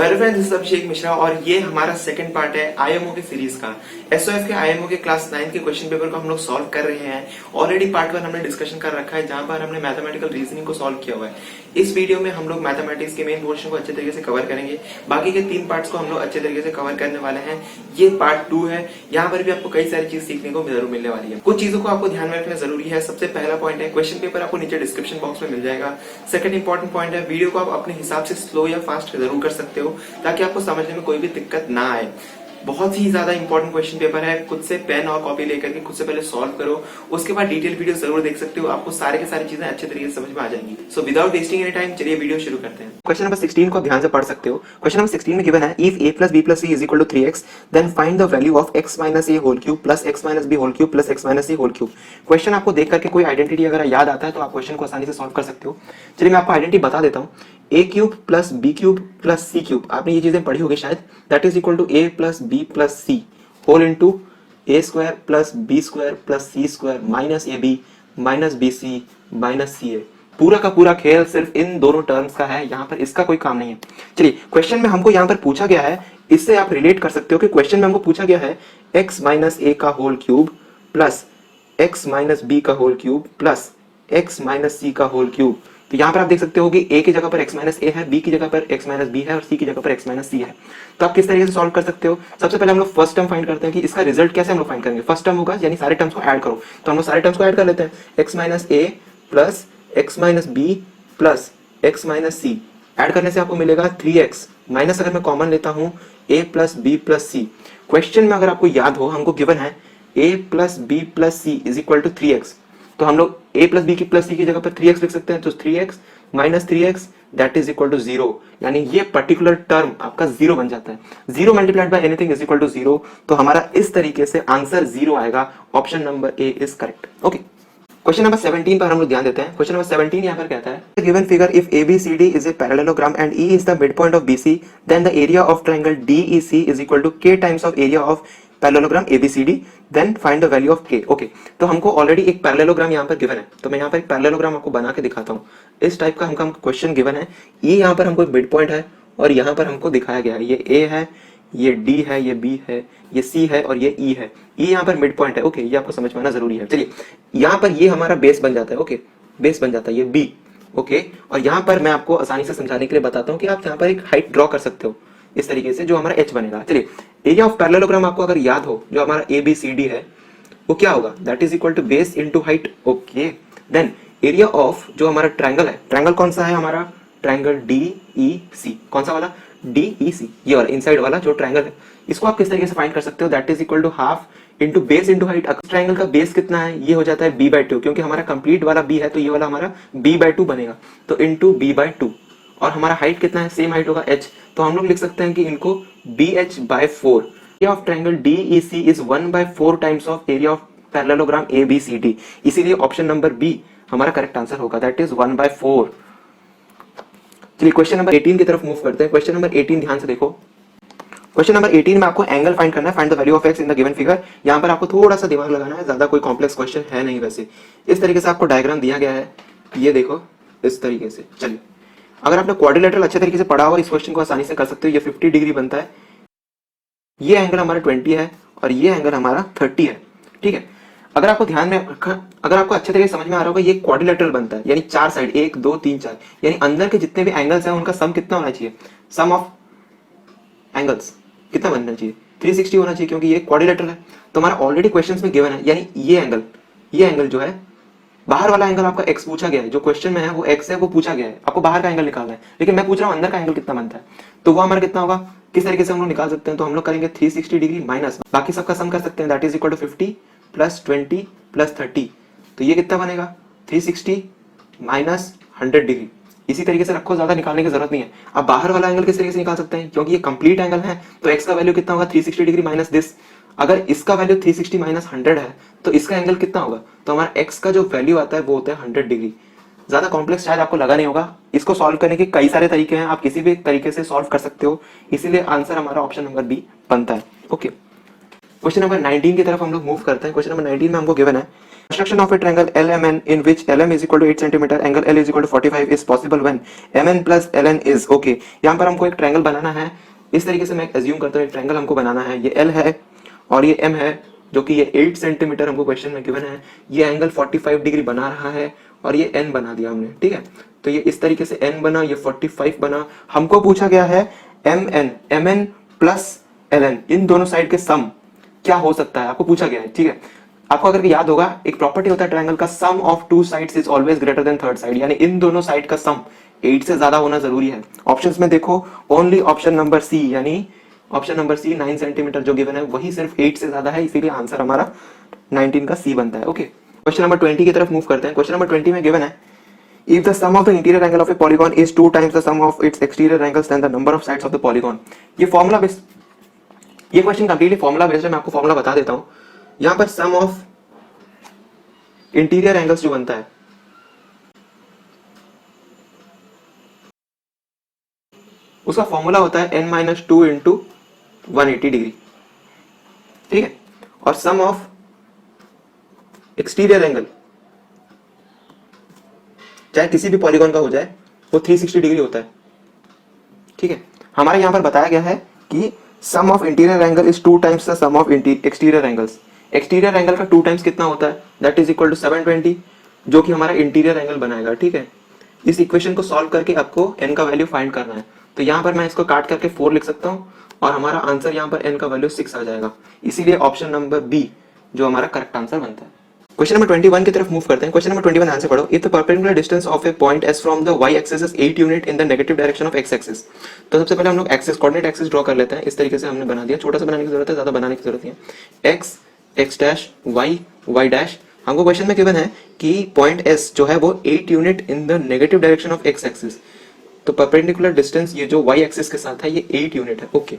So hello friends, this is Abhishek Mishra और ये हमारा सेकंड पार्ट है आईएमओ के सीरीज का। एसओएफ के आईएमओ के क्लास 9 के क्वेश्चन पेपर को हम लोग सॉल्व कर रहे हैं। ऑलरेडी पार्ट 1 हमने डिस्कशन कर रखा है जहां पर हमने मैथमेटिकल रीजनिंग को सॉल्व किया हुआ है। इस वीडियो में हम लोग मैथमेटिक्स के मेन पोर्शन को अच्छे तरीके से कवर करेंगे। बाकी के 3 पार्ट्स को हम लोग अच्छे तरीके से कवर करने वाले हैं। ये पार्ट 2 है। यहाँ पर भी आपको कई सारी चीज सीखने को जरूर मिलने वाली है। कुछ चीजों को आपको ध्यान में रखना जरूरी है। सबसे पहला पॉइंट है, क्वेश्चन पेपर आपको नीचे डिस्क्रिप्शन बॉक्स में मिल जाएगा। सेकंड इंपॉर्टेंट पॉइंट है, वीडियो को आप अपने हिसाब से स्लो या फास्ट जरूर कर सकते हो ताकि आपको समझने में कोई भी दिक्कत ना आए। बहुत ही ज्यादा इंपॉर्टेंट क्वेश्चन पेपर है। खुद से पेन और कॉपी लेकर के खुद से पहले सॉल्व करो, उसके बाद डिटेल वीडियो जरूर देख सकते हो। आपको सारे के सारी चीजें अच्छे तरीके से समझ में आ जाएंगी। So without wasting any time चलिए वीडियो शुरू करते हैं। क्वेश्चन नंबर 16 को आप ध्यान से पढ़ सकते हो। क्वेश्चन नंबर 16 में गिवन है if a plus b plus c is equal to 3x then find the value of x minus a whole cube plus x minus b whole cube plus x minus c whole cube। Question आपको देख करके कोई identity अगर याद आता है तो आप क्वेश्चन को आसानी से सॉल्व कर सकते हो। चलिए मैं आपको आइडेंटिटी बता देता हूँ। a cube plus b cube plus c cube, आपने ये चीजें पढ़ी होगी शायद। That is equal to a plus b plus c whole into a square plus b square plus c square minus ab minus bc minus ca। पूरा का पूरा खेल सिर्फ इन दोनों टर्म्स का है, यहाँ पर इसका कोई काम नहीं है। चलिए क्वेश्चन में हमको यहाँ पर पूछा गया है, इससे आप रिलेट कर सकते हो कि क्वेश्चन में हमको पूछा गया है x माइनस a का whole cube plus x minus b का whole cube plus x minus c का होल क्यूब। तो यहाँ पर आप देख सकते हो कि a की जगह पर x माइनस a है, b की जगह पर x माइनस b है और c की जगह पर x माइनस c है। तो आप किस तरीके से सॉल्व कर सकते हो? सबसे पहले हम लोग फर्स्ट टर्म फाइंड करते हैं कि इसका रिजल्ट कैसे हम लोग फाइंड करेंगे। फर्स्ट टर्म होगा यानी सारे टर्म्स को ऐड करो, तो हम लोग सारे टर्म्स को ऐड कर लेते हैं। x minus a plus x minus b plus x minus c। Add करने से आपको मिलेगा 3x माइनस, अगर मैं कॉमन लेता हूँ a plus b plus c। Question में अगर आपको याद हो हमको गिवन है a plus b plus c is equal to 3x, तो हम लोग a प्लस b की प्लस c की जगह पर 3x लिख सकते हैं। तो 3x minus 3x that is equal to 0, यानी ये पर्टिकुलर टर्म आपका 0 बन जाता है। 0 multiplied by anything is equal to 0, तो हमारा इस तरीके से आंसर 0 आएगा। Option number A is correct. Okay, question number 17 पर हम लोग ध्यान देते हैं। क्वेश्चन नंबर 17 यहाँ पर कहता है given figure if ABCD is a parallelogram and E is the mid point of BC then the area of triangle DEC is equal to k times of area of parallelogram ABCD then find the value of k। Okay, तो हमको already एक parallelogram यहाँ पर given है, तो मैं यहाँ पर एक पैरेललोग्राम आपको बना के दिखाता हूँ। इस टाइप का हमको क्वेश्चन गिवन है। E यहाँ पर हमको मिड पॉइंट है और यहाँ पर हमको दिखाया गया है ये A है, ये D है, ये B है, ये C है और ये E है। E यहाँ पर मिड पॉइंट है। ओके, ये आपको समझ में आना जरूरी है। चलिए यहाँ पर ये हमारा बेस बन जाता है। ओके, बेस बन जाता है ये B। ओके, और यहाँ पर मैं आपको आसानी से समझाने के लिए बताता हूँ कि आप यहाँ पर एक हाइट ड्रॉ कर सकते हो इस तरीके से, जो हमारा H बनेगा। चलिए एरिया ऑफ पैरेललोग्राम आपको अगर याद हो, जो हमारा ABCD है वो क्या होगा, that is equal to base into height. Okay, then area of जो हमारा ट्रायंगल है, ट्रायंगल कौन सा है हमारा, ट्रायंगल DEC। कौन सा वाला, DEC, ये वाला इनसाइड वाला जो ट्रायंगल है, इसको आप किस तरीके से फाइंड कर सकते हो, that is equal to half into base into height. Triangle का बेस कितना है, ये हो जाता है b/2, क्योंकि हमारा कंप्लीट वाला b है तो ये वाला हमारा b/2 बनेगा, तो इंटू b/2। और हमारा हाइट कितना है, सेम हाइट होगा h, तो हम लोग लिख सकते हैं कि इनको BH/4। Area of triangle DEC is 1/4 times of area of parallelogram ABCD, इसीलिए ऑप्शन नंबर बी हमारा करेक्ट आंसर होगा, दैट इज 1/4। चलिए क्वेश्चन नंबर 18 की तरफ मूव करते हैं। क्वेश्चन नंबर 18 ध्यान से देखो। क्वेश्चन नंबर 18 में आपको एंगल फाइंड करना है, find the value of x in the given figure. यहाँ पर आपको थोड़ा सा दिमाग लगाना है, ज्यादा कोई कॉम्प्लेक्स क्वेश्चन है नहीं। वैसे इस तरीके से आपको डायग्राम दिया गया है, ये देखो इस तरीके से। चलिए अगर आपने क्वाड्रिलेटरल अच्छे तरीके से पढ़ा हो इस क्वेश्चन को आसानी से कर सकते हो। ये 50 डिग्री बनता है, ये एंगल हमारा 20 है और ये एंगल हमारा 30 है। ठीक है, अगर आपको ध्यान में अगर आपको अच्छे तरीके से समझ में आ रहा होगा, ये क्वाड्रिलेटरल बनता है, यानी 4 साइड 1 2 3 4, यानी अंदर के जितने भी एंगल्स हैं उनका सम कितना होना चाहिए, सम ऑफ एंगल्स कितना बनना चाहिए, 360 होना चाहिए, क्योंकि ये क्वाड्रिलेटरल है। तो हमारा ऑलरेडी क्वेश्चंस में गिवन है, यानी ये एंगल जो है, बाहर वाला एंगल आपका x पूछा गया है, जो क्वेश्चन में है वो x है, वो पूछा गया है, आपको बाहर का एंगल निकालना है। लेकिन मैं पूछ रहा हूँ अंदर का एंगल कितना बनता है, तो वो हमारा कितना होगा, किस तरीके से हम लोग निकाल सकते हैं, तो हम लोग करेंगे 360 डिग्री माइनस बाकी सबका सम कर सकते हैं, that is equal to 50 plus 20 plus 30। तो ये कितना बनेगा, 360 माइनस 100 डिग्री। इसी तरीके से रखो, ज्यादा निकालने की जरूरत नहीं है। अब बाहर वाला एंगल किस तरीके से निकाल सकते हैं, क्योंकि ये कंप्लीट एंगल है, तो x का वैल्यू कितना होगा, 360 डिग्री माइनस दिस। अगर इसका वैल्यू 360 माइनस 100 है तो इसका एंगल कितना होगा, तो हमारा x का जो वैल्यू आता है वो होता है 100 डिग्री। ज्यादा कॉम्प्लेक्स शायद आपको लगा नहीं होगा। इसको सॉल्व करने के कई सारे तरीके हैं, आप किसी भी तरीके से सॉल्व कर सकते हो, इसीलिए आंसर हमारा ऑप्शन नंबर बी बनता है। ओके, क्वेश्चन नंबर 19 की तरफ हम लोग मूव करते हैं। क्वेश्चन नंबर 19 में हमको गिवन है Construction of a triangle LMN in which LM is equal to 8 cm, angle L is equal to 45 is possible when MN plus LN is okay। यहाँ पर हमको एक ट्रायंगल बनाना है। इस तरीके से मैं एज्यूम करता हूँ एक ट्रायंगल हमको बनाना है। ये L है और ये M है, जो कि ये 8 सेंटीमीटर हमको क्वेश्चन में गिवन है। ये एंगल 45 डिग्री बना रहा है और ये N बना दिया हमने, ठीक है। तो ये इस तरीके से N बना, ये 45 बना। हमको पूछा गया है MN प्लस LN, इन दोनों साइड के सम क्या हो सकता है, आपको पूछा गया है, ठीक है। आपको अगर याद होगा, एक प्रॉपर्टी होता है ट्रायंगल का, sum of two sides is always greater than third side, यानी इन दोनों साइड का सम 8 से ज्यादा होना जरूरी है। ऑप्शंस में देखो, ओनली ऑप्शन नंबर सी, यानी ऑप्शन नंबर सी 9 सेंटीमीटर जो गिवन है वही सिर्फ 8 से ज्यादा है, इसीलिए आंसर हमारा 19 का सी बनता है। ओके, क्वेश्चन नंबर 20 की तरफ मूव करते हैं। क्वेश्चन नंबर 20 में गिवन है, if the sum of the interior angle of a polygon is 2 times the sum of its exterior angles then the number of sides of the polygon। ये formula based, ये question completely formula based है। मैं आपको formula बता देता हूं। यहां पर सम ऑफ इंटीरियर एंगल्स जो बनता है, उसका फॉर्मूला होता है n-2 इंटू 180 डिग्री, ठीक है। और सम ऑफ एक्सटीरियर एंगल चाहे किसी भी पॉलीगॉन का हो जाए वो 360 डिग्री होता है, ठीक है। हमारे यहां पर बताया गया है कि sum of interior angle is 2 times the sum of exterior angles. Exterior angle का 2 टाइम्स कितना होता है, दैट इज इक्वल टू 720, जो कि हमारा इंटीरियर एंगल बनाएगा, ठीक है। इस इक्वेशन को सॉल्व करके आपको n का वैल्यू फाइंड करना है। तो यहाँ पर मैं इसको काट करके 4 लिख सकता हूँ और हमारा आंसर यहाँ पर n का वैल्यू 6 आ जाएगा। इसीलिए ऑप्शन नंबर बी जो हमारा करेक्ट आंसर बनता है। क्वेश्चन नंबर 21 की तरफ मूव करते हैं। क्वेश्चन नंबर 21 आंसर पढ़ो। If the perpendicular distance of A point s from the y axis is 8 unit in the negative direction of x axis. तो सबसे पहले हम लोग एक्सिस, कोऑर्डिनेट एक्सिस ड्रॉ कर लेते हैं। इस तरीके से हमने बना दिया। छोटा सा बनाने की जरूरत है, ज्यादा बनाने की जरूरत नहीं है। x x dash y y dash. हमको क्वेश्चन में गिवन है कि पॉइंट s जो है वो 8 unit in the negative direction of x axis. तो परपेंडिकुलर डिस्टेंस ये जो y एक्सिस के साथ है ये 8 यूनिट है, ओके।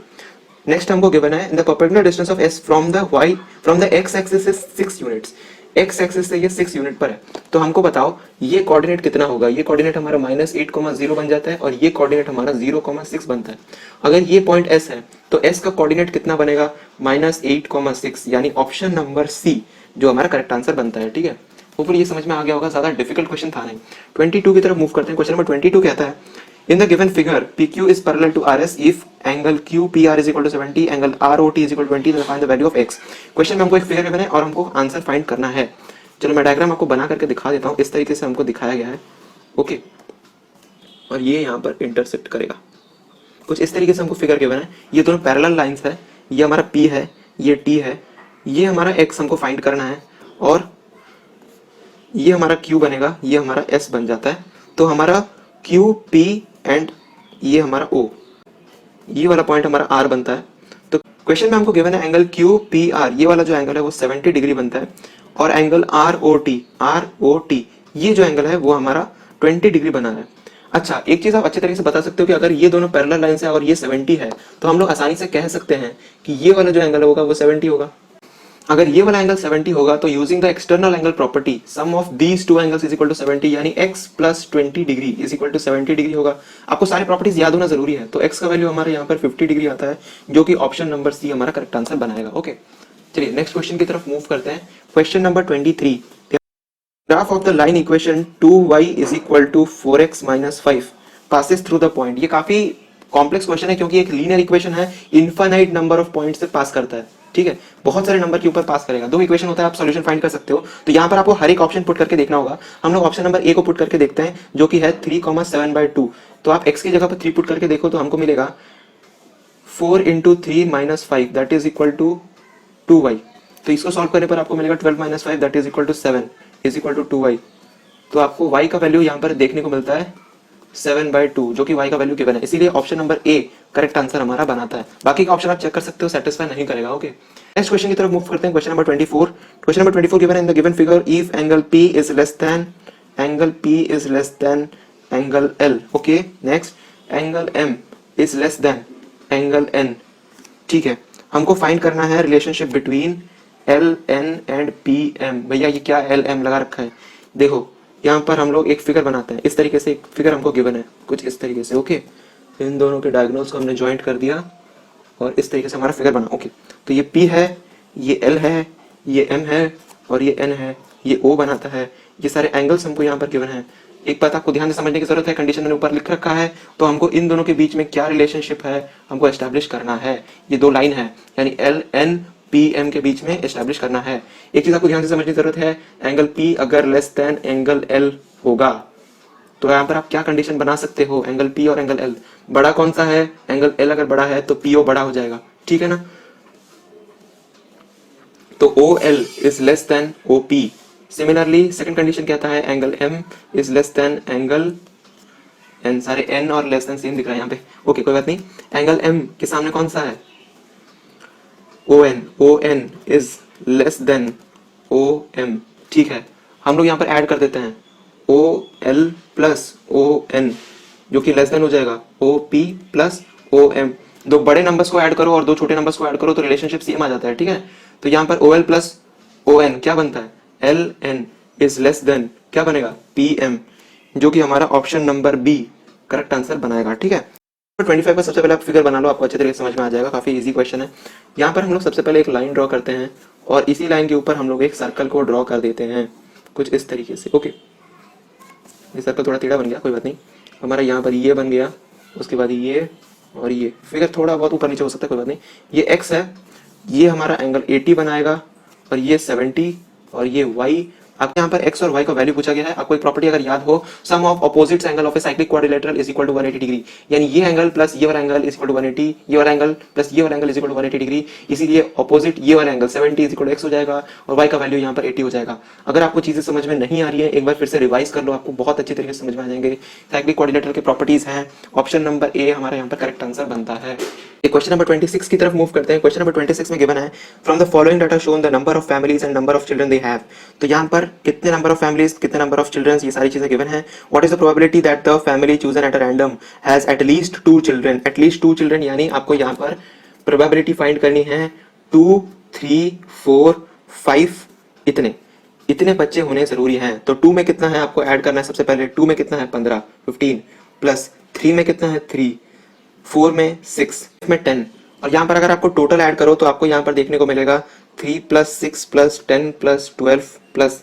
नेक्स्ट हमको गिवन है the perpendicular distance of s from the x axis is 6 units. x axis से ये 6 यूनिट पर है। तो हमको बताओ ये कोऑर्डिनेट कितना होगा। ये कोऑर्डिनेट हमारा -8,0 बन जाता है और ये कोऑर्डिनेट हमारा 0,6 बनता है। अगर ये पॉइंट s है तो s का कोऑर्डिनेट कितना बनेगा, -8,6, यानी ऑप्शन नंबर सी जो हमारा करेक्ट आंसर बनता है, ठीक है। ऊपर ये समझ में आ गया होगा, ज्यादा डिफिकल्ट क्वेश्चन था नहीं। 22 की तरफ मूव करते हैं। क्वेश्चन नंबर 22 कहता है, in the given figure PQ is parallel to RS if angle QPR is equal to 70, angle ROT is equal to 20, then find the value of x। Question में हमको एक फिगर गिवन है और हमको answer find करना है। चलो मैं डायग्राम आपको बना करके दिखा देता हूँ। इस तरीके से हमको दिखाया गया है, ओके। और ये यहाँ पर इंटरसेक्ट करेगा, कुछ इस तरीके से हमको फिगर गिवन है। ये दोनों पैरेलल लाइंस है, ये हमारा P है, ये T है, ये हमारा x हमको फाइंड करना है और ये हमारा Q बनेगा, ये हमारा S बन जाता है। तो हमारा Q P एंड ये हमारा O, ये वाला पॉइंट हमारा R बनता है। तो क्वेश्चन में हमको गिवन है एंगल QPR, ये वाला जो एंगल है वो 70 डिग्री बनता है और एंगल ROT ये जो एंगल है वो हमारा 20 डिग्री बना है। अच्छा, एक चीज आप अच्छे तरीके से बता सकते हो कि अगर ये दोनों पैरेलल लाइंस है और ये 70 है तो हम लोग आसानी से कह सकते हैं कि ये वाला जो एंगल होगा वो 70 होगा। अगर ये वाला एंगल 70 होगा तो using the external angle property sum of these two angles is equal to 70, यानी x plus 20 degree is equal to 70 degree होगा। आपको सारी प्रॉपर्टीज याद होना जरूरी है। तो x का वैल्यू हमारे यहाँ पर 50 डिग्री आता है, जो कि ऑप्शन नंबर सी हमारा करेक्ट आंसर बनाएगा, ओके। चलिए नेक्स्ट क्वेश्चन की तरफ मूव करते हैं। Question number 23, graph of the line equation 2y is equal to 4x minus 5 passes through the point. ये काफी कॉम्प्लेक्स क्वेश्चन है क्योंकि एक लीनियर इक्वेशन है, इनफाइनाइट नंबर ऑफ पॉइंट से पास करता है, ठीक है। बहुत सारे नंबर के ऊपर पास करेगा। 2 इक्वेशन होता है, आप सॉल्यूशन फाइंड कर सकते हो। तो यहाँ पर आपको हर एक ऑप्शन पुट करके देखना होगा। हम लोग ऑप्शन नंबर ए को पुट करके देखते हैं, जो कि है 3,7/2। तो आप x की जगह पर 3 पुट करके देखो तो हमको मिलेगा 4 into 3 minus 5 that is equal to 2y। तो इसको सॉल्व करने पर आपको मिलेगा 12 minus 5 that is equal to 7 is equal to 2y। तो आपको y का वैल्यू यहाँ पर देखने को मिलता है 7/2, जो कि y का वैल्यू गिवन है। इसीलिए option number A correct answer हमारा बनाता है। बाकी का ऑप्शन आप चेक कर सकते हो, सेटिस्फाई नहीं करेगा, ओके। नेक्स्ट क्वेश्चन की तरफ मूव करते हैं। Question number 24। Question number 24 given है in the given figure if angle P is less than angle L, okay. Next angle M is less than angle N, ठीक है। हमको फाइंड करना है relationship between LN and PM। भैया ये क्या LM लगा रखा है, देखो यहाँ पर हम लोग एक फिगर बनाते हैं। इस तरीके से एक फिगर हमको गिवन है, कुछ इस तरीके से, ओके। इन दोनों के डायगोनल्स को हमने ज्वाइंट कर दिया और इस तरीके से हमारा फिगर बना, ओके। तो ये P है, ये L है, ये M है और ये N है ये O बनाता है, ये सारे एंगल्स हमको यहाँ पर गिवन है। एक बात आपको ध्यान से समझने की जरूरत है, कंडीशन मैंने ऊपर लिख रखा है, तो हमको इन दोनों के बीच में क्या रिलेशनशिप है हमको एस्टैब्लिश करना है। ये दो लाइन है यानी एल एन पी एम के बीच में एस्टैब्लिश करना है। एक चीज आपको ध्यान से समझने की जरूरत है, एंगल पी अगर लेस देन एंगल एल होगा तो यहाँ पर आप क्या कंडीशन बना सकते हो, एंगल पी और एंगल एल बड़ा कौन सा है, एंगल एल अगर बड़ा है तो पीओ बड़ा हो जाएगा, ठीक है ना। तो O L is less than O P. Similarly second condition कहता है angle M is less than angle N, सारे एन और लेस देन सेम दिख रहा है यहाँ पे, ओके कोई बात नहीं। एंगल एम के सामने कौन सा है, O N is less than O M, ठीक है। हम लोग यहाँ पर ऐड कर देते हैं O L plus O N जो कि लेस देन हो जाएगा O P plus O M. दो बड़े नंबर्स को ऐड करो और दो छोटे नंबर्स को ऐड करो तो रिलेशनशिप सेम आ जाता है, ठीक है। तो यहाँ पर O L plus O N क्या बनता है, L N is less than क्या बनेगा, पी एम, जो कि हमारा option number B correct answer बनाएगा, ठीक है। 25 का सबसे पहले आप फिगर बना लो, आपको अच्छे तरीके से समझ में आ जाएगा, काफी इजी क्वेश्चन है। यहाँ पर हम लोग सबसे पहले एक लाइन ड्रॉ करते हैं और इसी लाइन के ऊपर हम लोग एक सर्कल को ड्रॉ कर देते हैं कुछ इस तरीके से, ओके। ये सर्कल थोड़ा टेढ़ा बन गया, कोई बात नहीं। हमारा यहाँ पर ये बन गया, उसके बाद ये और ये, फिगर थोड़ा बहुत ऊपर नीचे हो सकता है, कोई बात नहीं। ये एक्स है, ये हमारा एंगल 80 बनाएगा और ये 70 और ये वाई। आपके यहाँ पर एक्स और वाई का वैल्यू पूछा गया है। आपको एक प्रॉपर्टी अगर याद हो, sum of opposites angle of a cyclic quadrilateral is equal to 180 degree, यानी ये एंगल प्लस ये वाला एंगल इज इक्वल टू 180, ये वाला एंगल प्लस ये वाला angle is equal to 180 degree. इसीलिए अपोजिट ये वाला angle 70 is equal to x हो जाएगा और y का वैल्यू यहाँ पर 80 हो जाएगा। अगर आपको चीजें समझ में नहीं आ रही है, एक बार फिर से रिवाइज कर लो, आपको बहुत अच्छे तरीके से समझ में आ जाएंगे। साइक्लिक क्वाड्रिलेटरल के प्रॉपर्टीज हैं, ऑप्शन नंबर ए हमारा यहाँ पर करेक्ट आंसर बनता है। क्वेश्चन नंबर 26 की तरफ मूव करते हैं। क्वेश्चन नंबर 26 में गिवन है from the following data shown the number of families and number of children they have. तो यहाँ पर कितने नंबर ऑफ फैमिलीज, कितने नंबर ऑफ चिल्ड्रन, ये सारी चीजें गिवन है। What is the probability that the family chosen at a random has at least 2 children. At least 2 children यानी आपको यहाँ पर प्रोबेबिलिटी फाइंड करनी है 2, 3, 4, 5 इतने बच्चे होने जरूरी हैं। तो 2 में कितना है आपको ऐड करना है, सबसे पहले 2 में कितना है 15, 15 प्लस 3 में कितना है 3, 4 में 6 में 10। और यहाँ पर अगर आपको टोटल ऐड करो तो आपको यहाँ पर देखने को मिलेगा 3 plus 6 plus 10 plus 12 plus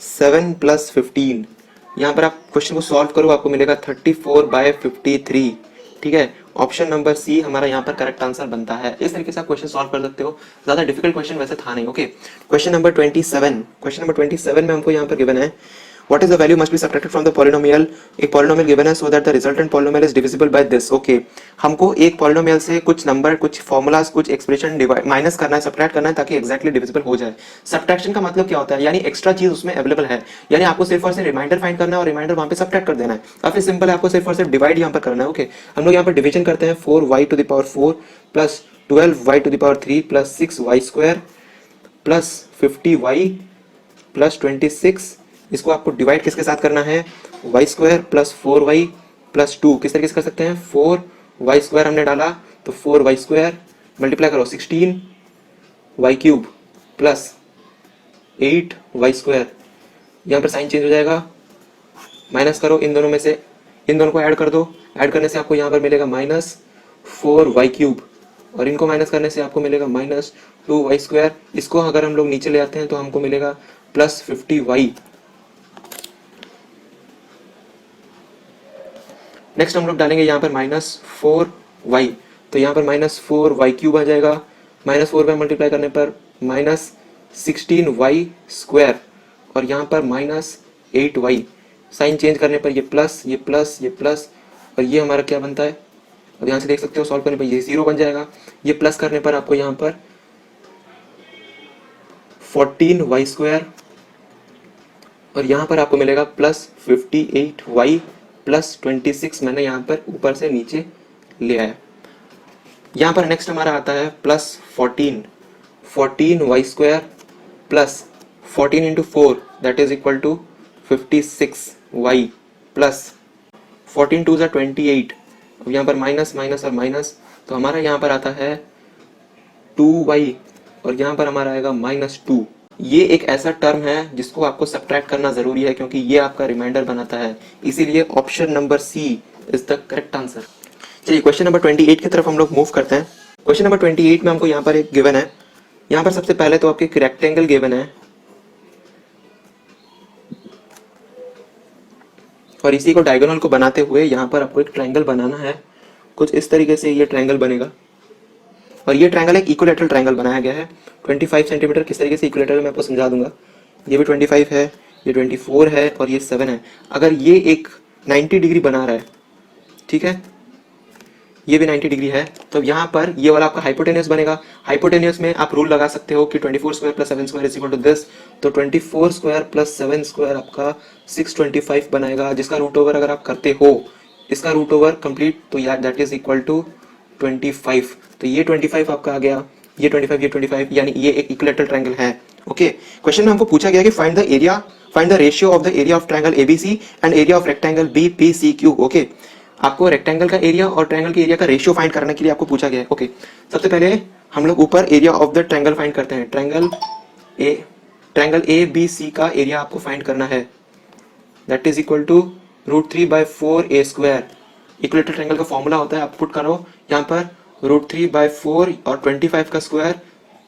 7 plus 15। यहाँ पर आप क्वेश्चन को सॉल्व करो, आपको मिलेगा 34/53, ठीक है। ऑप्शन नंबर सी हमारा यहाँ पर करेक्ट आंसर बनता है। इस तरीके से आप क्वेश्चन सॉल्व कर सकते हो, ज्यादा डिफिकल्ट क्वेश्चन वैसे था नहीं, ओके। क्वेश्चन नंबर 27 में हमको यहाँ पर गिवन है What is the value must be subtracted from the polynomial? एक polynomial given है so that the resultant polynomial is divisible by this. Okay. हमको एक polynomial से कुछ नंबर, कुछ फॉर्मूलाज, कुछ एक्सप्रेशन डिवाइड माइनस करना है, सब्ट्रैक्ट करना है ताकि एक्जैक्टली डिविजिबल हो जाए। सब्ट्रैक्शन का मतलब क्या होता है, यानी एक्स्ट्रा चीज उसमें अवेलेबल है, यानी आपको सिर्फ और सिर्फ रिमाइंडर फाइंड करना है और रिमाइंडर वहां पे सब्ट्रैक्ट कर देना है। काफी सिंपल है, आपको सिर्फ और सिर्फ डिवाइड यहाँ पर करना है, ओके। हम लोग यहाँ पर डिवीजन करते हैं 4y⁴ plus 12y⁴ plus 6y² plus 50y plus 26। इसको आपको डिवाइड किसके साथ करना है, y² प्लस 4y प्लस 2। किस तरीके से कर सकते हैं, 4y² हमने डाला तो 4y² मल्टीप्लाई करो 16y³ प्लस 8y²। यहाँ पर साइन चेंज हो जाएगा, माइनस करो इन दोनों में से, इन दोनों को ऐड कर दो, ऐड करने से आपको यहाँ पर मिलेगा -4y³ और इनको माइनस करने से आपको मिलेगा -2y²। इसको अगर हम लोग नीचे ले आते हैं तो हमको मिलेगा प्लस 50y। नेक्स्ट हम लोग डालेंगे यहाँ पर -4y, तो यहाँ पर -4y³ आ जाएगा, -4 में मल्टीप्लाई करने पर -16y² और यहाँ पर -8y। साइन चेंज करने पर ये प्लस, ये प्लस, ये प्लस और ये हमारा क्या बनता है, और यहाँ से देख सकते हो सॉल्व करने पर ये 0 बन जाएगा। ये प्लस करने पर आपको यहाँ पर 14y² और यहाँ पर आपको मिलेगा प्लस 58y प्लस 26। मैंने यहाँ पर ऊपर से नीचे ले आया। यहाँ पर नेक्स्ट हमारा आता है plus 14y² plus 14 into 4 that is equal to 56y plus 14 2 28। अब यहाँ पर माइनस माइनस और माइनस, तो हमारा यहाँ पर आता है 2y और यहाँ पर हमारा आएगा -2। ये एक ऐसा टर्म है जिसको आपको सब्ट्रैक्ट करना जरूरी है क्योंकि ये आपका रिमाइंडर बनाता है, इसीलिए option number C is the correct answer. चलिए क्वेश्चन नंबर 28 की तरफ हम लोग मूव करते हैं। क्वेश्चन नंबर 28 में हमको यहाँ पर एक गिवन है। यहाँ पर सबसे पहले तो आपके एक रेक्टेंगल गिवन है, और इसी को डायगोनल को बनाते हुए यहाँ पर आपको एक ट्रायंगल बनाना है। कुछ इस तरीके से ये ट्रायंगल बनेगा और ये ट्रायंगल एक इक्विलैटरल ट्रायंगल बनाया गया है। 25 सेंटीमीटर किस तरीके से इक्विलैटरल मैं आपको समझा दूंगा। ये भी 25 है, ये 24 है और ये 7 है। अगर ये एक 90 डिग्री बना रहा है, ठीक है, ये भी 90 डिग्री है, तो यहाँ पर ये वाला आपका हाइपोटेनियस बनेगा। हाइपोटेनियस में आप रूल लगा सकते हो कि 24 square plus 7 square is equal to this. तो 24 स्क्वायर प्लस 7 स्क्वायर आपका 625 बनाएगा, जिसका रूट ओवर अगर आप करते हो, इसका रूट ओवर कंप्लीट, तो यार दैट इज इक्वल टू 25। तो ये 25 आपका आ गया, ये 25, ये 25, यानी ये एक इक्विलैटरल ट्रायंगल है। ओके, क्वेश्चन में हमको पूछा गया कि find the area, find the ratio of the area of triangle ABC and area of rectangle BPCQ. Okay, आपको रेक्टेंगल का एरिया और ट्रायंगल के एरिया का रेशियो फाइंड करने के लिए आपको पूछा गया है। ओके, सबसे पहले हम लोग ऊपर area of the triangle find करते हैं। ट्रायंगल ए बी सी का एरिया आपको फाइंड करना है, that is equal to √3/4 square. Equilateral triangle का फॉर्मूला होता है, आप पुट करो यहाँ पर √3/4 और 25 का स्क्वायर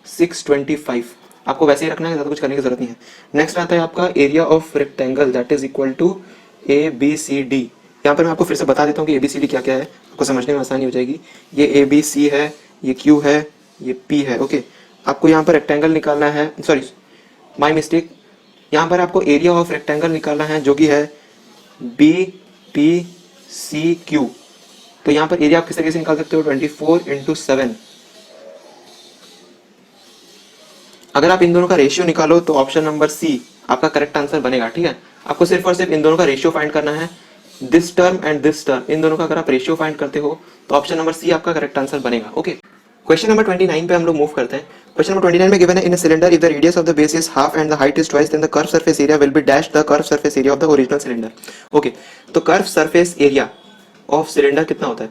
625। आपको वैसे ही रखना है, ज्यादा कुछ करने की जरूरत नहीं है। नेक्स्ट आता है आपका area of rectangle, that is equal to ABCD। यहाँ पर मैं आपको फिर से बता देता हूँ कि ABCD क्या क्या है, आपको समझने में आसानी हो जाएगी। ये ABC है, ये Q है, ये P है। ओके, आपको यहाँ पर रेक्टेंगल निकालना है, सॉरी माई मिस्टेक, यहाँ पर आपको एरिया ऑफ रेक्टेंगल निकालना है जो कि है BPCQ। तो यहाँ पर एरिया आप किस तरीके से निकाल सकते हो, 24 × 7। अगर आप इन दोनों का रेशियो निकालो तो ऑप्शन नंबर सी आपका करेक्ट आंसर बनेगा। ठीक है, आपको सिर्फ और सिर्फ इन दोनों का रेशियो फाइंड करना है, this term and this term, इन दोनों का अगर आप रेशियो फाइंड करते हो तो ऑप्शन नंबर सी आपका करेक्ट आंसर बनेगा। ओके, क्वेश्चन नंबर 29 पे हम लोग मूव करते हैं। क्वेश्चन नंबर 29 में गिवन है, in a cylinder if the radius of the base is half and the height is twice then the curve surface area will be dash the curve surface area of the original cylinder. Okay, तो curve surface area of cylinder कितना होता है,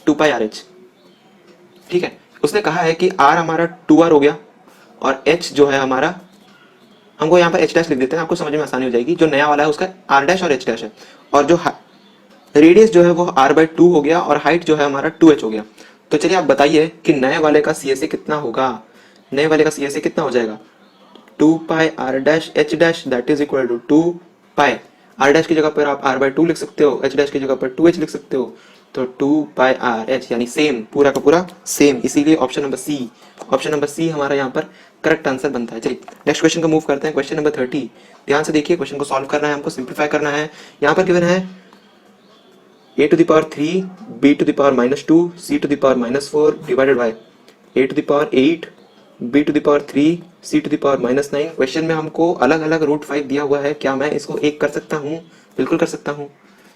2πRH। ठीक है, उसने कहा है कि R हमारा 2R हो गया और H जो है हमारा, हमको यहाँ पर H डैश लिख देते हैं, आपको समझ में आसानी हो जाएगी। जो नया वाला है उसका R डैश और H डैश है, और जो रेडियस जो है वो R/2 हो गया और हाइट जो है हमारा 2H हो गया। तो चलिए आप बताइए कि नए वाले का CSA कितना होगा। नए वाले का CSA कितना हो जाएगा, 2πR dash H dash that is equal to 2π। R dash की जगह पर आप R/2 लिख सकते हो, H डैश की जगह पर 2H लिख सकते हो, तो 2πRH यानी सेम, पूरा का पूरा सेम। इसीलिए ऑप्शन नंबर सी हमारा यहाँ पर करेक्ट आंसर बनता है। चलिए नेक्स्ट क्वेश्चन को मूव करते हैं। क्वेश्चन नंबर 30, ध्यान से देखिए, क्वेश्चन को सॉल्व करना है, हमको सिंप्लीफाई करना है। यहाँ पर गिवन है a⁻3 b⁻−2 c⁻−4 divided by a⁸ b⁻3 c⁻−9। Question में हमको अलग अलग √5 दिया हुआ है, क्या मैं इसको एक कर सकता हूँ? बिल्कुल कर सकता हूँ।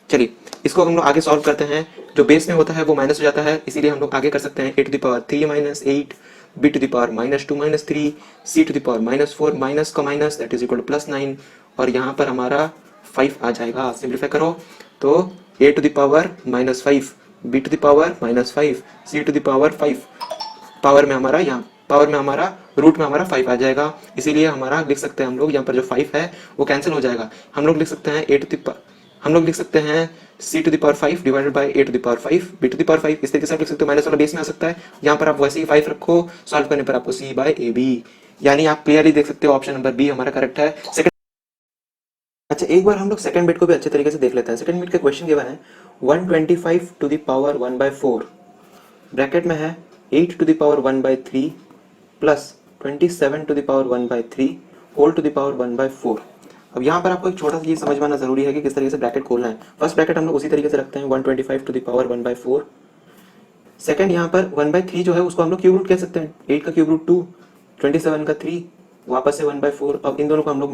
चलिए इसको हम लोग आगे सॉल्व करते हैं। जो बेस में होता है वो माइनस हो जाता है, इसीलिए हम लोग आगे कर सकते हैं। a⁻3 - 8 b⁻−2 - 3 c⁻−4 माइनस का minus that is equal to +9, और यहाँ पर हमारा 5 आ जाएगा। सिंप्लीफाई करो तो a⁻−5 b⁻−5 c⁻5 पावर में हमारा, यहाँ पावर में हमारा रूट में हमारा 5 आ जाएगा। इसीलिए हमारा लिख सकते हैं हम लोग, यहाँ पर जो 5 है वो कैंसिल हो जाएगा। हम लोग लिख सकते हैं c⁻5 divided by a⁵ b⁵ इस तरीके से आप लिख सकते हो। माइनस वाला बेस में आ सकता है, यहाँ पर आप वैसे ही 5 रखो, सॉल्व करने पर आपको c/ab, यानी आप क्लियरली देख सकते हो ऑप्शन नंबर बी हमारा करेक्ट है। सेकंड, अच्छा एक बार हम लोग सेकंड बिट को भी अच्छे तरीके से देख लेते हैं। सेकंड बिट का क्वेश्चन गिवन है 125 टू द पावर 1/4 ब्रैकेट में है 8 टू द पावर 1/3 प्लस 27 to the power 1/3 whole to the power 1/4। अब यहाँ पर आपको एक छोटा सा ये समझ में आना जरूरी है कि किस तरीके से ब्रैकेट खोलना है। फर्स्ट ब्रैकेट हम लोग उसी तरीके से रखते हैं 125 टू द पावर 1/4। सेकंड यहाँ पर 1/3 जो है उसको हम लोग क्यूब रूट कह सकते हैं, 8 का क्यूब रूट 2, 27 का 3, वापस से 1/4। अब इन दोनों को हम लोग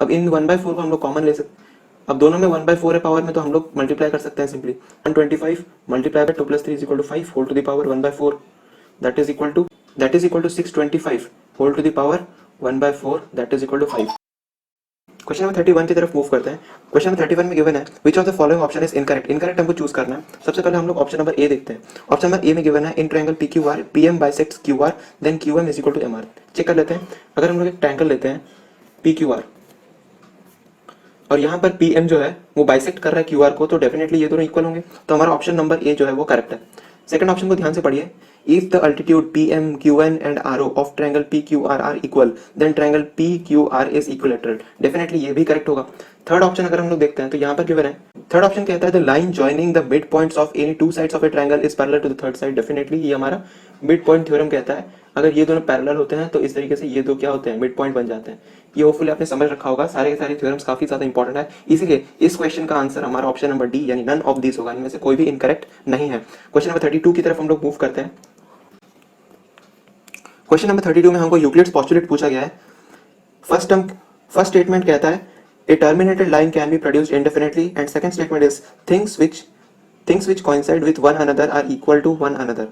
अब इन 1/4 को हम लोग कॉमन ले सकते, अब दोनों में 1/4 है पावर में, तो हम लोग मल्टीप्लाई कर सकते हैं simply. 125 multiply by 2 + 3 = 5 whole to the power 1/4 that is equal to 625 whole to the power 1/4 that is equal to 5। Question number 31 की तरफ मूव करते हैं। क्वेश्चन नंबर 31 में गिवन है which of the following option is incorrect. Incorrect हमको choose करना है। सबसे पहले हम लोग ऑप्शन नंबर ए देखते हैं। ऑप्शन नंबर ए में गिवन है in triangle PQR PM bisects QR then QM is equal to MR। Check कर लेते हैं। अगर हम लोग एक ट्रायंगल लेते हैं PQR और यहाँ पर PM जो है वो बाइसेक्ट कर रहा है QR को, तो डेफिनेटली ये दोनों इक्वल होंगे, तो हमारा ऑप्शन नंबर ए जो है वो करेक्ट है। सेकंड ऑप्शन को ध्यान से पढ़िए, if the altitude PM, QN and RO of triangle PQR are equal then triangle PQR is equilateral. Definitely ये भी करेक्ट होगा। थर्ड ऑप्शन अगर हम लोग देखते हैं तो यहाँ पर गिवन है, थर्ड ऑप्शन कहता है the line joining the mid points of any two sides of a triangle is parallel to the third side. Definitely ये हमारा मिड पॉइंट थ्योरम कहता है, अगर ये दोनों पैरेलल होते हैं तो इस तरीके से ये दो क्या होते हैं, मिड पॉइंट बन जाते हैं। ये होपफुली आपने समझ रखा होगा, सारे के सारे थ्योरम्स काफी ज्यादा इंपॉर्टेंट है, इसीलिए इस क्वेश्चन का आंसर हमारा ऑप्शन नंबर डी यानी नन ऑफ दिस होगा, इनमें से कोई भी इनकरेक्ट नहीं है। क्वेश्चन नंबर 32 की तरफ हम लोग मूव करते हैं। क्वेश्चन नंबर 32 में हमको यूक्लिड्स पोस्टुलेट पूछा गया है। फर्स्ट स्टेटमेंट कहता है a terminated line can be produced indefinitely and second statement is things which coincide with one another are equal to one another।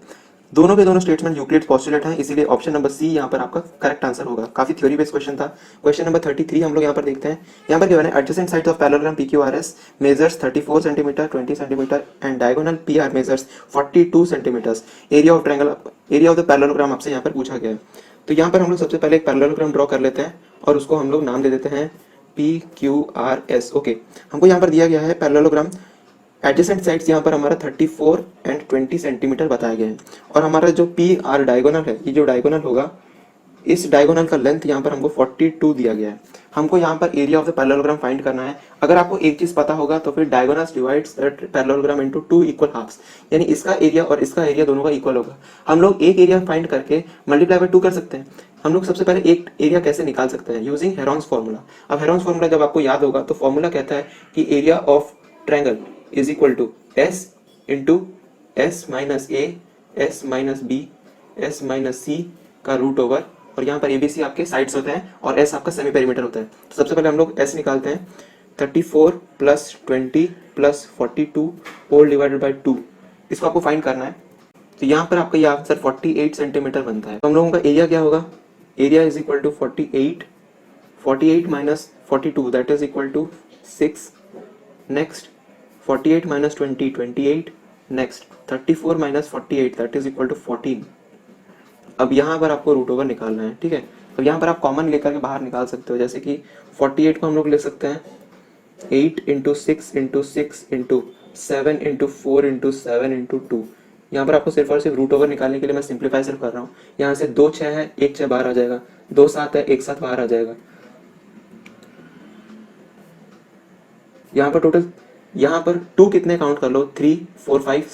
दोनों के दोनों स्टेटमेंट यूक्लिड्स पोस्टुलेट हैं, इसीलिए ऑप्शन नंबर सी यहाँ पर आपका करेक्ट आंसर होगा। काफी थ्योरी बेस्ड क्वेश्चन था। क्वेश्चन नंबर 33 हम लोग यहाँ पर देखते हैं। यहाँ पर गिवन है adjacent sides of parallelogram PQRS measures 34 centimetre 20 centimetre and diagonal PR measures 42 centimetre. Area of triangle, area of the parallelogram आपसे यहाँ पर पूछा गया है। तो यहाँ पर हम लोग सबसे पहले एक पैरेललोग्राम ड्रॉ कर लेते हैं और उसको हम लोग नाम दे देते हैं PQRS। ओके, हमको यहाँ पर दिया गया है पैरेललोग्राम, एडजेसेंट साइड्स यहाँ पर हमारा 34 एंड 20 सेंटीमीटर बताया गया है और हमारा जो PR डायगोनल है, ये जो डायगोनल होगा, इस डायगोनल का लेंथ यहाँ पर हमको 42 दिया गया है। हमको यहाँ पर area of the parallelogram find करना है। अगर आपको एक चीज पता होगा तो फिर diagonals divides that parallelogram into two equal halfs, यानी इसका एरिया और इसका एरिया दोनों का इक्वल होगा। हम लोग एक एरिया फाइंड करके मल्टीप्लाई बाय 2 कर सकते हैं। हम लोग सबसे पहले एक एरिया कैसे निकाल सकते हैं, यूजिंग हेरॉन्स फॉर्मूला। अब हेरॉन्स फॉर्मूला जब आपको याद होगा तो फॉर्मूला कहता है कि area of triangle is equal to S into S minus A S minus B S minus C का रूट ओवर, और यहाँ पर ABC आपके साइड्स होते हैं और S आपका सेमी पेरीमीटर होता है। तो सबसे पहले हम लोग S निकालते हैं, 34 plus 20 plus 42 whole divided by 2, इसको आपको फाइंड करना है। तो यहाँ पर आपका ये आंसर 48 सेंटीमीटर बनता है। तो हम लोगों का एरिया क्या होगा, area is equal to 48 minus 42 that is equal to 6, next 48 minus 20 28, next 34 minus 48 that is equal to 14। अब यहाँ पर आपको रूट ओवर निकालना है, ठीक है। अब यहाँ पर आप कॉमन लेकर के बाहर निकाल सकते हो, जैसे कि 48 को हम लोग ले सकते हैं 8 into 6 into 6 into 7 into 4 into 7 into 2। यहाँ पर आपको सिर्फ और सिर्फ रूट ओवर निकालने के लिए मैं सिंप्लीफाई सिर्फ कर रहा हूँ। यहाँ से 2 6 है, 1 6 बाहर आ जाएगा, 2 7 है, 1 7 बाहर आ जाएगा। यहाँ पर टोटल, यहाँ पर 2 कितने काउंट कर लो, 3 4 5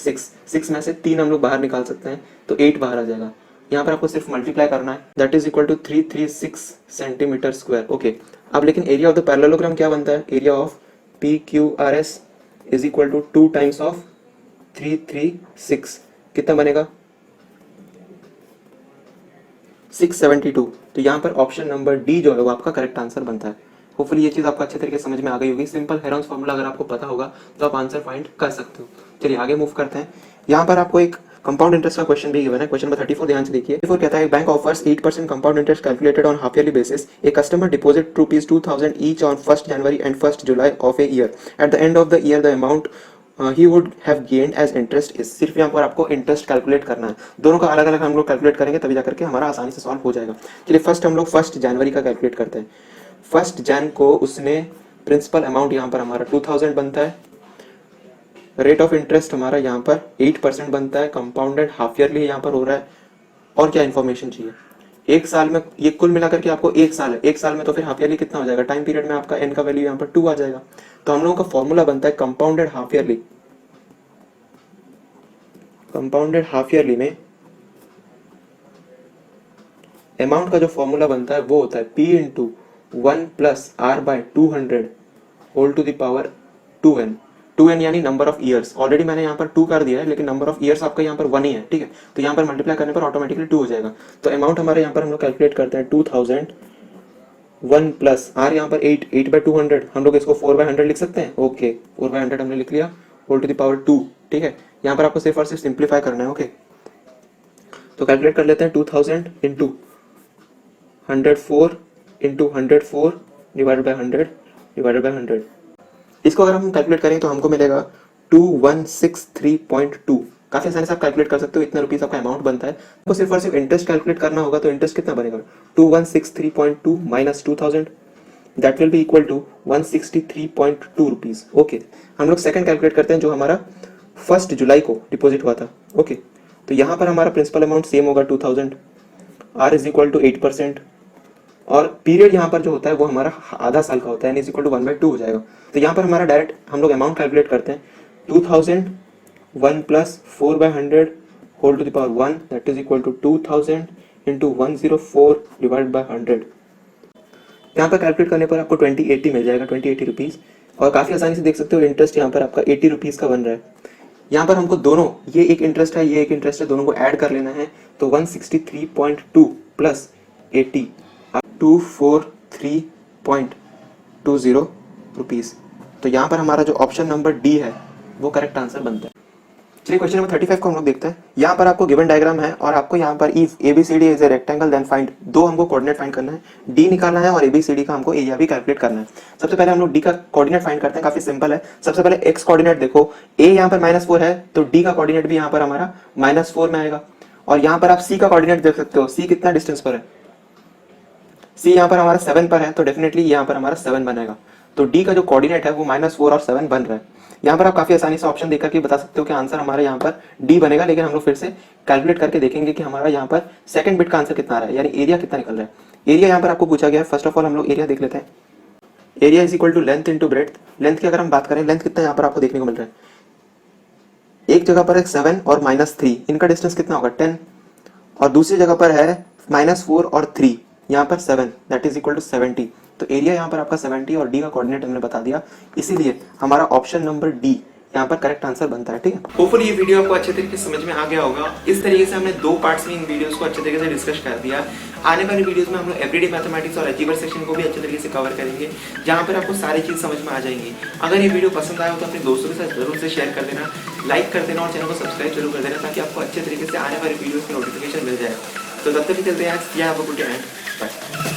6 में से 3 हम लोग बाहर निकाल सकते हैं तो 8 बाहर आ जाएगा। यहाँ पर आपको सिर्फ मल्टीप्लाई करना है, that is equal to 336 centimetre square. Okay, अब लेकिन एरिया ऑफ द पैरेललोग्राम क्या बनता है, area of PQRS is equal to 2 times of 336, कितना बनेगा 672। तो यहाँ पर ऑप्शन नंबर डी जो है वो आपका करेक्ट आंसर बनता है। होपफुली ये चीज आपको अच्छे तरीके से समझ में आ गई होगी। सिंपल हेरॉन्स फॉर्मूला अगर आपको पता होगा तो आप आंसर फाइंड कर सकते हो। चलिए आगे मूव करते हैं। यहाँ पर आपको एक कंपाउंड इंटरेस्ट का क्वेश्चन भी गिवन है। क्वेश्चन नंबर 34 ध्यान से देखिए। 34 कहता है bank offers 8% compound interest calculated on half yearly basis. A customer deposit ₹2000 each on 1 January and 1 July of a year. At the end of the year the amount he would have gained as interest is। सिर्फ यहाँ पर आपको interest calculate करना है। दोनों का अलग अलग हम लोग कैलकुलेट करेंगे तभी जाकर के हमारा आसानी से सॉल्व हो जाएगा। चलिए फर्स्ट हम लोग 1 जनवरी का कैलकुलेट करते हैं। 1 जन को उसने प्रिंसिपल अमाउंट यहाँ पर हमारा 2000 बनता है, रेट ऑफ इंटरेस्ट हमारा यहाँ पर 8% बनता है, कंपाउंडेड हाफ ईयरली यहाँ पर हो रहा है। और क्या इन्फॉर्मेशन चाहिए, एक साल में ये कुल मिलाकर के आपको 1 साल है, 1 साल में तो फिर हाफ ईयरली कितना हो जाएगा, टाइम पीरियड में आपका एन का वैल्यू यहाँ पर 2 आ जाएगा। तो हम लोगों का फॉर्मूला बनता है compounded half yearly. Compounded half yearly में अमाउंट का जो फॉर्मूला बनता है वो होता है P into 1 plus R by 200 whole to the power 2n। 2n यानी नंबर ऑफ ईयर्स। ऑलरेडी मैंने यहाँ पर 2 कर दिया है लेकिन नंबर ऑफ ईयर्स आपका यहाँ पर 1 ही है, ठीक है। तो यहाँ पर मल्टीप्लाई करने पर ऑटोमेटिकली 2 हो जाएगा। तो अमाउंट हमारे यहाँ पर हम लोग कैलकुलेट करते हैं 2000 1 प्लस R यहाँ पर 8 बाय 200, हम लोग इसको 4 बाय 100 लिख सकते हैं। ओके 4 बाय 100 हमने लिख लिया, होल टू द पावर 2, ठीक है। यहाँ पर आपको सिर्फ और सिर्फ सिंप्लीफाई करना है। ओके तो कैलकुलेट कर लेते हैं 2000 into 104 into 104 divided by 100 divided by 100। इसको अगर हम कैलकुलेट करें तो हमको मिलेगा 2163.2। काफी आसानी से आप कैलकुलेट कर सकते हो, इतना रुपीस आपका अमाउंट बनता है। आपको सिर्फ और सिर्फ इंटरेस्ट कैलकुलेट करना होगा तो इंटरेस्ट कितना बनेगा 2163.2 minus 2000 that will be equal to 163.2 rupees. Okay हम लोग सेकंड कैलकुलेट करते हैं जो हमारा 1 जुलाई को डिपॉजिट हुआ था। ओके तो यहाँ पर हमारा प्रिंसिपल अमाउंट सेम होगा 2000, r इज इक्वल टू 8%, और पीरियड यहाँ पर जो होता है वो हमारा आधा साल का होता है, इज इक्वल टू 1/2 हो जाएगा। तो यहाँ पर हमारा डायरेक्ट हम लोग अमाउंट कैलकुलेट करते हैं, 2001 plus 4/100 whole to the power 1 that is equal to 2000 into 104 divide by 100। यहाँ पर कैलकुलेट करने पर आपको 2080 मिल जाएगा, 2080 रुपीज़। और काफ़ी आसानी से देख सकते हो इंटरेस्ट यहाँ पर आपका 80 रुपीज़ का बन रहा है। यहाँ पर हमको दोनों, ये एक इंटरेस्ट है, ये एक इंटरेस्ट है, दोनों को ऐड कर लेना है। तो 163.2 प्लस 80 243.20 रुपीज़। तो यहाँ पर हमारा जो ऑप्शन नंबर डी है वो करेक्ट आंसर बनता है। चलिए क्वेश्चन नंबर 35 को हम लोग देखते हैं। यहाँ पर आपको गिवन डायग्राम है और आपको यहाँ पर if ABCD is a rectangle then find, दो हमको कोऑर्डिनेट फाइंड करना है, डी निकालना है और एबीसीडी का हमको एरिया भी कैलकुलेट करना है। सबसे पहले हम लोग डी का कोऑर्डिनेट फाइंड करते हैं, काफी सिंपल है। सबसे पहले एक्स कोऑर्डिनेट देखो, ए यहाँ पर -4 है तो डी का कोऑर्डिनेट भी यहाँ पर हमारा -4 में आएगा। और यहाँ पर आप सी का कोऑर्डिनेट देख सकते हो, सी कितना डिस्टेंस पर है, सी यहाँ पर हमारा 7 पर है तो डेफिनेटली यहाँ पर हमारा 7 बनेगा। तो डी का जो कोऑर्डिनेट है वो -4 और 7 बन रहा है। यहाँ पर आप काफी आसानी से ऑप्शन देखकर के बता सकते हो कि आंसर हमारा यहाँ पर डी बनेगा, लेकिन हम लोग फिर से कैलकुलेट करके देखेंगे कि हमारा यहाँ पर सेकंड बिट का आंसर कितना आ रहा है, यानी एरिया कितना निकल रहा है। एरिया यहाँ पर आपको पूछा गया है। फर्स्ट ऑफ ऑल हम लोग एरिया देख लेते हैं। Area is equal to length into breadth. Length की अगर हम बात करें, लेंथ कितना यहाँ पर आपको देखने को मिल रहा है, एक जगह पर है 7 और -3, इनका डिस्टेंस कितना होगा 10, और दूसरी जगह पर है -4 और 3, यहाँ पर 7 दैट इज इक्वल टू 70। तो एरिया यहाँ पर आपका 70 और डी का कोऑर्डिनेट हमने बता दिया, इसीलिए हमारा ऑप्शन नंबर डी यहाँ पर करेक्ट आंसर बनता है। ठीक है, होपफुली ये वीडियो आपको अच्छे तरीके से समझ में आ गया होगा। इस तरीके से हमने दो पार्ट्स में इन वीडियोस को अच्छे तरीके से डिस्कस कर दिया। आने वाली वीडियोस में हम लोग एवरीडे मैथमेटिक्स और अलजेब्रा सेक्शन को भी अच्छे तरीके से कवर करेंगे, जहाँ पर आपको सारी चीज समझ में आ जाएंगी। अगर ये वीडियो पसंद आया हो तो अपने दोस्तों के साथ जरूर से शेयर कर देना, लाइक कर देना और चैनल को सब्सक्राइब जरूर कर देना, ताकि आपको अच्छे तरीके से आने वाली वीडियोस की नोटिफिकेशन मिल जाए। तो तब तक चलते हैं, बाय।